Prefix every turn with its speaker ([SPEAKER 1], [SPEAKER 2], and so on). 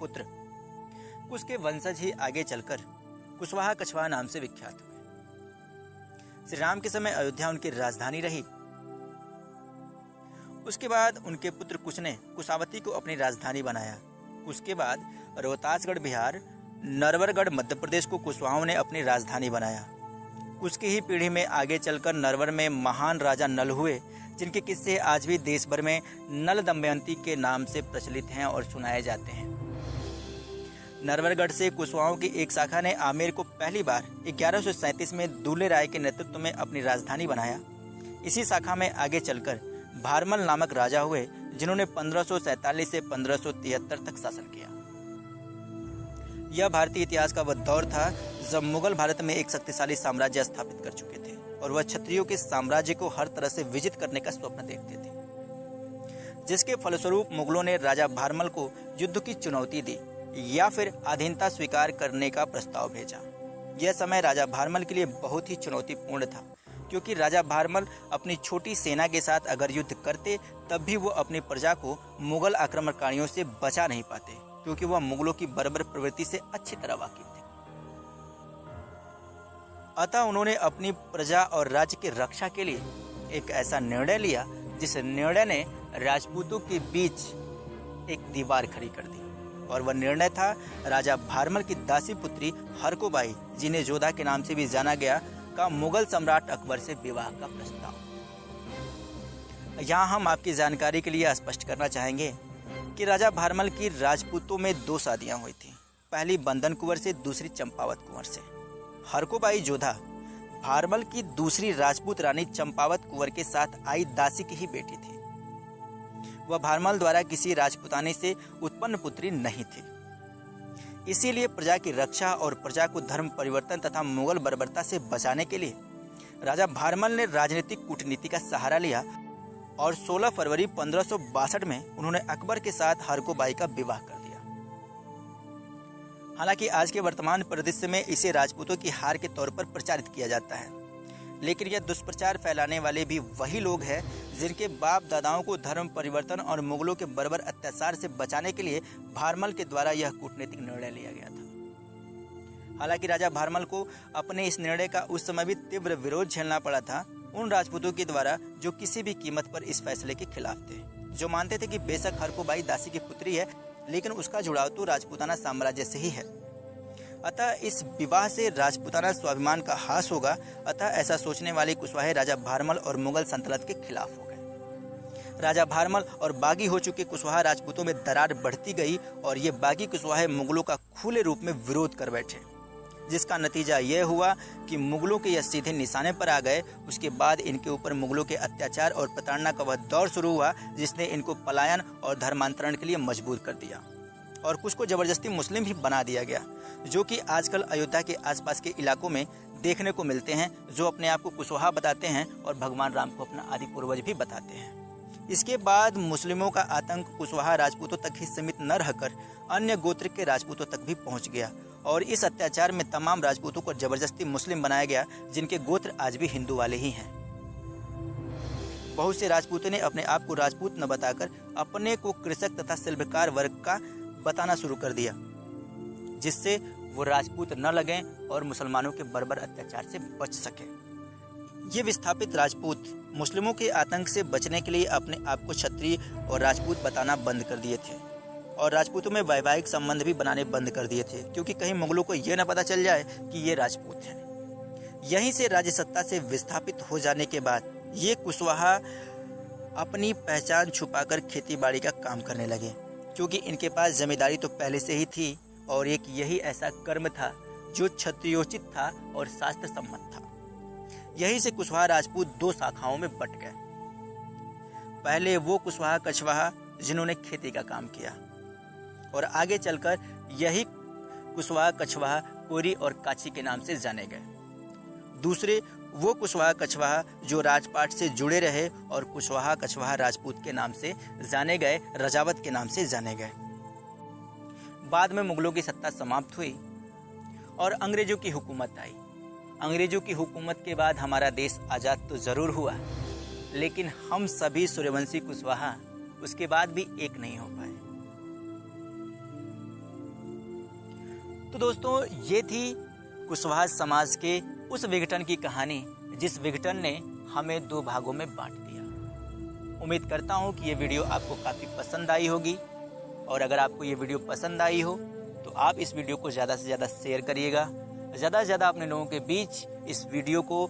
[SPEAKER 1] पुत्र कुश के वंशज ही आगे चलकर कुशवाहा कछवाहा नाम से विख्यात हुए। श्री राम के समय अयोध्या उनकी राजधानी रही। उसके बाद उनके पुत्र कुश ने कुशावती को अपनी राजधानी बनाया। कुश के बाद रोहतासगढ़ बिहार, नरवरगढ़ मध्य प्रदेश को कुशवाहों ने अपनी राजधानी बनाया। कुश की ही पीढ़ी में आगे चलकर नरवर में महान राजा नल हुए, जिनके किस्से आज भी देश भर में नल दमयंती के नाम से प्रचलित हैं और सुनाए जाते हैं। नरवरगढ़ से कुशवाहों की एक शाखा ने आमेर को पहली बार 1137 में दूल्हे राय के नेतृत्व में अपनी राजधानी बनाया। इसी शाखा में आगे चलकर भारमल नामक राजा हुए, जिन्होंने 1547 से 1573 तक शासन किया। यह भारतीय इतिहास का वह दौर था जब मुगल भारत में एक शक्तिशाली साम्राज्य स्थापित कर चुके थे और वह क्षत्रियों के साम्राज्य को हर तरह से विजित करने का स्वप्न देखते थे, जिसके फलस्वरूप मुगलों ने राजा भारमल को युद्ध की चुनौती दी या फिर अधीनता स्वीकार करने का प्रस्ताव भेजा। यह समय राजा भारमल के लिए बहुत ही चुनौतीपूर्ण था, क्योंकि राजा भारमल अपनी छोटी सेना के साथ अगर युद्ध करते तब भी वो अपनी प्रजा को मुगल आक्रमणकारियों से बचा नहीं पाते, क्योंकि वह मुगलों की बर्बर प्रवृत्ति से अच्छी तरह वाकिफ थे। अतः उन्होंने अपनी प्रजा और राज्य की रक्षा के लिए एक ऐसा निर्णय लिया, जिस निर्णय ने राजपूतों के बीच एक दीवार खड़ी कर दी, और वह निर्णय था राजा भारमल की दासी पुत्री हरकोबाई, जिन्हें जोधा के नाम से भी जाना गया, का मुगल सम्राट अकबर से विवाह का प्रस्ताव। यहाँ हम आपकी जानकारी के लिए स्पष्ट करना चाहेंगे कि राजा भारमल की राजपूतों में 2 शादियां हुई थी। पहली बंदन कुंवर से, दूसरी चंपावत कुंवर से। हरकोबाई जोधा भारमल की दूसरी राजपूत रानी चंपावत कुंवर के साथ आई दासी की ही बेटी थी। वह भारमल द्वारा किसी राजपुतानी से उत्पन्न पुत्री नहीं थी। इसीलिए प्रजा की रक्षा और प्रजा को धर्म परिवर्तन तथा मुगल बर्बरता से बचाने के लिए राजा भारमल ने राजनीतिक कूटनीति का सहारा लिया और 16 फरवरी 1562 में उन्होंने अकबर के साथ हरकोबाई का विवाह कर दिया। हालांकि आज के वर्तमान परिदृश्य में इसे राजपूतों की हार के तौर पर प्रचारित किया जाता है, लेकिन यह दुष्प्रचार फैलाने वाले भी वही लोग हैं जिनके बाप दादाओं को धर्म परिवर्तन और मुगलों के बर्बर अत्याचार से बचाने के लिए भारमल के द्वारा यह कूटनीतिक निर्णय लिया गया था। हालांकि राजा भारमल को अपने इस निर्णय का उस समय भी तीव्र विरोध झेलना पड़ा था उन राजपूतों के द्वारा जो किसी भी कीमत पर इस फैसले के खिलाफ थे, जो मानते थे कि बेशक हरकोबाई दासी की पुत्री है, लेकिन उसका जुड़ाव तो राजपूताना साम्राज्य से ही है। अतः इस विवाह से राजपूताना स्वाभिमान का हास होगा। अतः ऐसा सोचने वाले कुशवाहे राजा भारमल और मुगल सल्तनत के खिलाफ हो गए। राजा भारमल और बागी हो चुके कुशवाहा राजपूतों में दरार बढ़ती गई और ये बागी कुशवाहे मुगलों का खुले रूप में विरोध कर बैठे, जिसका नतीजा यह हुआ कि मुगलों के यह सीधे निशाने पर आ गए। उसके बाद इनके ऊपर मुगलों के अत्याचार और प्रताड़ना का वह दौर शुरू हुआ, जिसने इनको पलायन और धर्मांतरण के लिए मजबूर कर दिया और कुछ को जबरदस्ती मुस्लिम भी बना दिया गया, जो कि आजकल अयोध्या के आसपास के इलाकों में देखने को मिलते हैं, जो अपने आप को कुशवाहा बताते हैं और भगवान राम को अपना आदि पूर्वज भी बताते हैं। इसके बाद मुस्लिमों का आतंक कुशवाहा राजपूतों तक ही सीमित न रहकर अन्य गोत्र के राजपूतों तक भी पहुंच गया और इस अत्याचार में तमाम राजपूतों को जबरदस्ती मुस्लिम बनाया गया, जिनके गोत्र आज भी हिंदू वाले ही हैं। बहुत से राजपूतों ने अपने आप को राजपूत न बताकर अपने को कृषक तथा शिल्पकार वर्ग का बताना शुरू कर दिया, जिससे वो राजपूत न लगें और मुसलमानों के बर्बर अत्याचार से बच सके। ये विस्थापित राजपूत मुस्लिमों के आतंक से बचने के लिए अपने आप को क्षत्रिय और राजपूत बताना बंद कर दिए थे और राजपूतों में वैवाहिक संबंध भी बनाने बंद कर दिए थे, क्योंकि कहीं मुगलों को यह न पता चल जाए कि ये राजपूत हैं। यहीं से राज्य सत्ता से विस्थापित हो जाने के बाद ये कुशवाहा अपनी पहचान छुपाकर खेती बाड़ी का काम करने लगे, क्योंकि इनके पास जमींदारी तो पहले से ही थी और एक यही ऐसा कर्म था जो क्षत्रियोचित था और शास्त्र सम्मत था। यहीं से कुशवाहा राजपूत 2 शाखाओं में बट गए। पहले वो कुशवाहा कछवाहा जिन्होंने खेती का काम किया और आगे चलकर यही कुशवाहा कछवाहा कोरी और काची के नाम से जाने गए। दूसरे वो कुशवाहा कछवाहा जो राजपाट से जुड़े रहे और कुशवाहा कछवाहा राजपूत के नाम से जाने गए, रजावत के नाम से जाने गए। बाद में मुगलों की सत्ता समाप्त हुई और अंग्रेजों की हुकूमत आई। अंग्रेजों की हुकूमत के बाद हमारा देश आज़ाद तो ज़रूर हुआ, लेकिन हम सभी सूर्यवंशी कुशवाहा उसके बाद भी एक नहीं हो पाए। तो दोस्तों ये थी कुशवाहा समाज के उस विघटन की कहानी जिस विघटन ने हमें 2 भागों में बांट दिया। उम्मीद करता हूँ कि ये वीडियो आपको काफ़ी पसंद आई होगी, और अगर आपको ये वीडियो पसंद आई हो तो आप इस वीडियो को ज़्यादा से ज़्यादा शेयर करिएगा, ज़्यादा से ज़्यादा अपने लोगों के बीच इस वीडियो को